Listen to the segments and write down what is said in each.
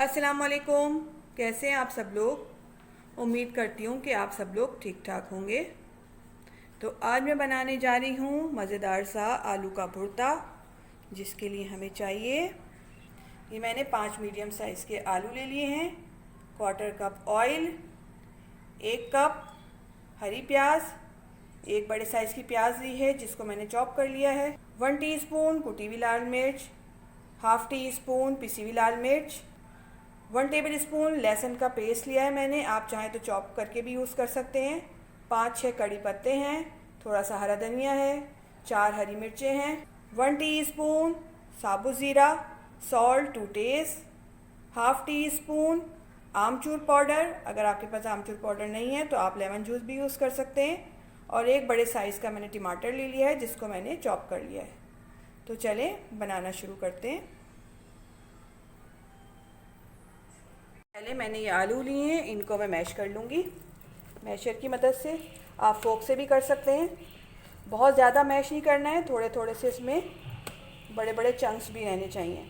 अस्सलामुअलैकुम। कैसे हैं आप सब लोग। उम्मीद करती हूँ कि आप सब लोग ठीक ठाक होंगे। तो आज मैं बनाने जा रही हूँ मज़ेदार सा आलू का भुर्ता, जिसके लिए हमें चाहिए, ये मैंने 5 मीडियम साइज़ के आलू ले लिए हैं, 1/4 कप ऑयल, 1 कप हरी प्याज, एक बड़े साइज़ की प्याज ली है जिसको मैंने चॉप कर लिया है, 1 टीस्पून कुटी हुई लाल मिर्च, हाफ़ टी स्पून पिसी हुई लाल मिर्च, 1 टेबल स्पून लहसुन का पेस्ट लिया है मैंने, आप चाहें तो चॉप करके भी यूज़ कर सकते हैं, 5-6 कड़ी पत्ते हैं, थोड़ा सा हरा धनिया है, 4 हरी मिर्चें हैं, 1 टीस्पून साबुत ज़ीरा, salt to taste, half teaspoon आमचूर पाउडर, अगर आपके पास आमचूर पाउडर नहीं है तो आप लेमन जूस भी यूज़ कर सकते हैं, और एक बड़े साइज़ का मैंने टमाटर ले लिया है जिसको मैंने चॉप कर लिया है। तो चलें बनाना शुरू करते हैं। पहले मैंने ये आलू लिए हैं, इनको मैं मैश कर लूँगी मैशर की मदद से। आप फोक से भी कर सकते हैं। बहुत ज़्यादा मैश नहीं करना है, थोड़े थोड़े से इसमें बड़े बड़े चंक्स भी रहने चाहिए।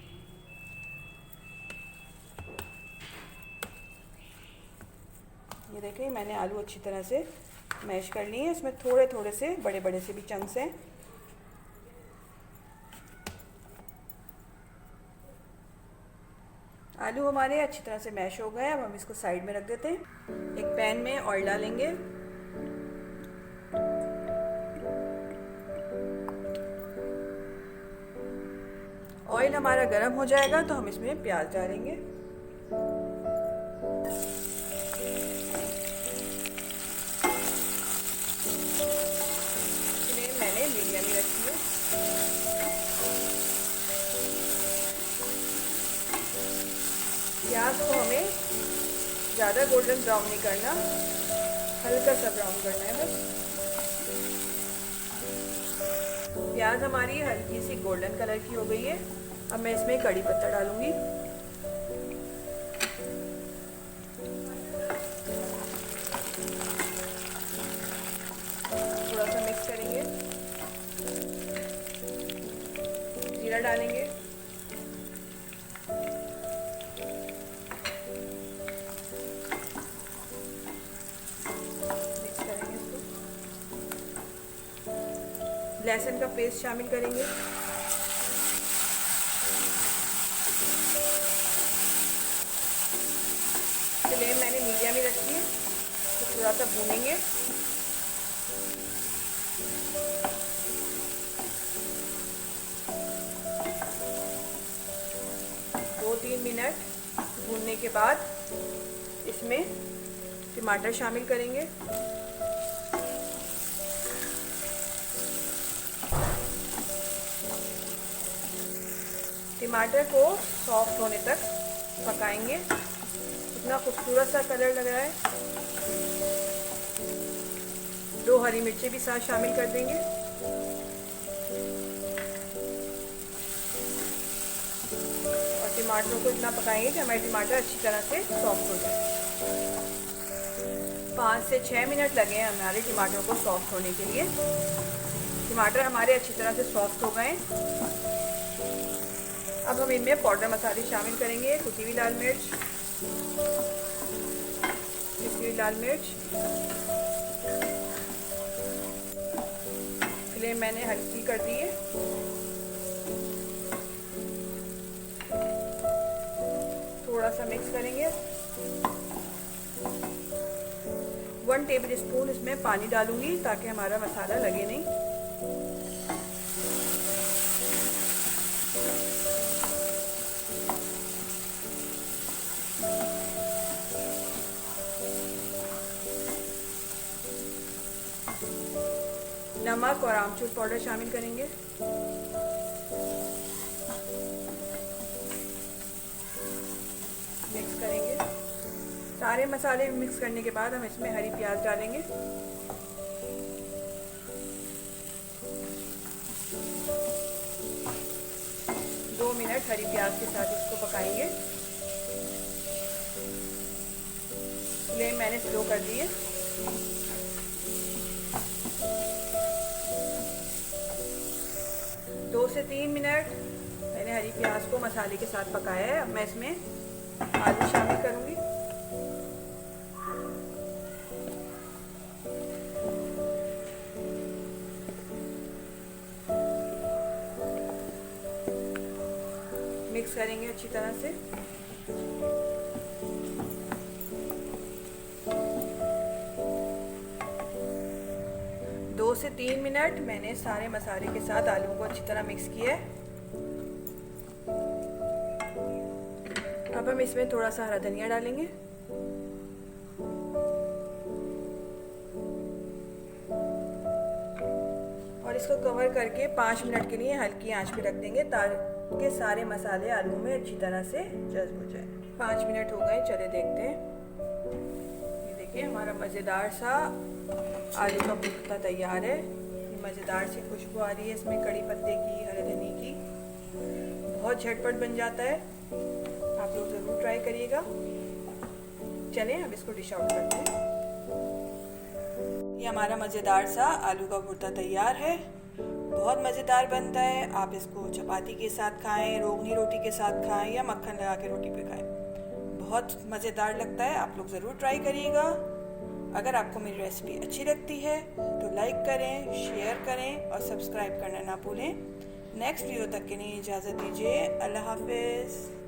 ये देखें, मैंने आलू अच्छी तरह से मैश कर लिए हैं, इसमें थोड़े थोड़े से बड़े बड़े से भी चंक्स हैं। आलू हमारे अच्छी तरह से मैश हो गए। अब हम इसको साइड में रख देते हैं। एक पैन में ऑयल डालेंगे, ऑयल हमारा गर्म हो जाएगा तो हम इसमें प्याज डालेंगे। फ्लेम मैंने मीडियम ही रखी है। प्याज को हमें ज़्यादा गोल्डन ब्राउन नहीं करना, हल्का सा ब्राउन करना है बस। प्याज हमारी हल्की सी गोल्डन कलर की हो गई है। अब मैं इसमें कड़ी पत्ता डालूंगी, थोड़ा सा मिक्स करेंगे। जीरा डालेंगे, लहसुन का पेस्ट शामिल करेंगे, फ्लेम मैंने मीडियम ही रखी है, तो थोड़ा सा भूनेंगे। दो 3 मिनट भूनने के बाद इसमें टमाटर शामिल करेंगे। टमाटर को सॉफ्ट होने तक पकाएंगे। इतना खूबसूरत सा कलर लग रहा है। 2 हरी मिर्चें भी साथ शामिल कर देंगे। और टमाटरों को इतना पकाएंगे कि हमारे टमाटर अच्छी तरह से सॉफ्ट हो जाए। 5 से 6 मिनट लगे हैं हमारे टमाटरों को सॉफ्ट होने के लिए। टमाटर हमारे अच्छी तरह से सॉफ्ट हो गए। अब हम इनमें पाउडर मसाले शामिल करेंगे। कुटी हुई लाल मिर्च, पिसी हुई लाल मिर्च, फ्लेम मैंने हल्की कर दी है। थोड़ा सा मिक्स करेंगे। 1 टेबल स्पून इसमें पानी डालूंगी ताकि हमारा मसाला लगे नहीं। नमक और आमचूर पाउडर शामिल करेंगे। मिक्स करेंगे। सारे मसाले मिक्स करने के बाद हम इसमें हरी प्याज डालेंगे। दो मिनट हरी प्याज के साथ इसको पकाएंगे। फ्लेम मैंने स्लो कर दी है। 2 से 3 मिनट मैंने हरी प्याज को मसाले के साथ पकाया है। अब मैं इसमें आलू शामिल करूँगी। मिक्स करेंगे अच्छी तरह से। दो से 3 मिनट मैंने सारे मसाले के साथ आलू को अच्छी तरह मिक्स किया है। अब हम इसमें थोड़ा सा हरा धनिया डालेंगे। और इसको कवर करके 5 मिनट के लिए हल्की आंच पे रख देंगे ताकि सारे मसाले आलू में अच्छी तरह से जज्ब हो जाए। 5 मिनट हो गए, चले देखते हैं। ये देखिए हमारा मज़ेदार सा आलू का भुर्ता तैयार है। मज़ेदार सी खुशबू आ रही है इसमें कड़ी पत्ते की, हरे धनिया की। बहुत झटपट बन जाता है, आप लोग ज़रूर ट्राई करिएगा। चलें अब इसको डिश आउट करते हैं। ये हमारा मज़ेदार सा आलू का भुर्ता तैयार है। बहुत मज़ेदार बनता है। आप इसको चपाती के साथ खाएं, रोगनी रोटी के साथ खाएं या मक्खन लगा के रोटी पे खाएं। बहुत मज़ेदार लगता है, आप लोग ज़रूर ट्राई करिएगा। अगर आपको मेरी रेसिपी अच्छी लगती है तो लाइक करें, शेयर करें और सब्सक्राइब करना ना भूलें। नेक्स्ट वीडियो तक के लिए इजाज़त दीजिए। अल्लाह हाफिज़।